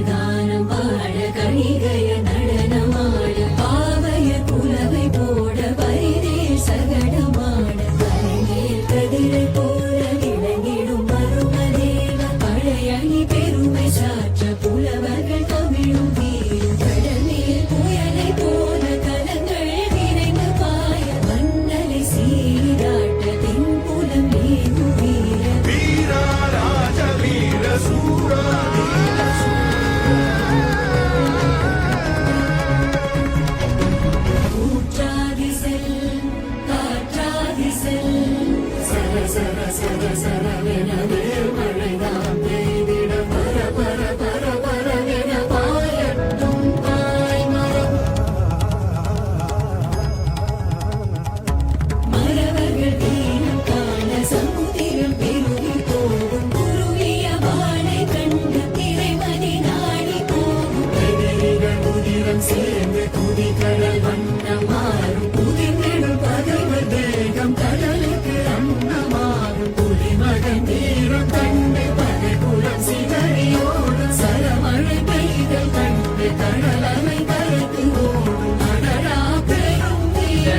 கானம் பாட கணிகைய நடனமாட பாவைய புலவை போட வைரே சகடமாட கலைஞர் கதிரை போல விளங்கிடும் பருமதேவ பழையணி பெருமை சாற்ற புலவர்கள் தமிழும் வீரும் கடலில் புயலை போல கலங்கள் விரைந்து பாய மன்னலை சீராட்ட தென்புலம் ஏது வீர வீரா ராஜ வீர சூரா சேர்ந்து குதிகடல் வண்ணமாறும் புதிர்நெடும் பகைவர் தேகம் கடலுக்கு அன்னமாறும் புலிமகன் வீரம் கண்டு பகைபுலம் சிதறியோடு சரமழை பெய்தல் கண்டு கடலமை கரைத்து ஓடும் அடரா பெரும் வீர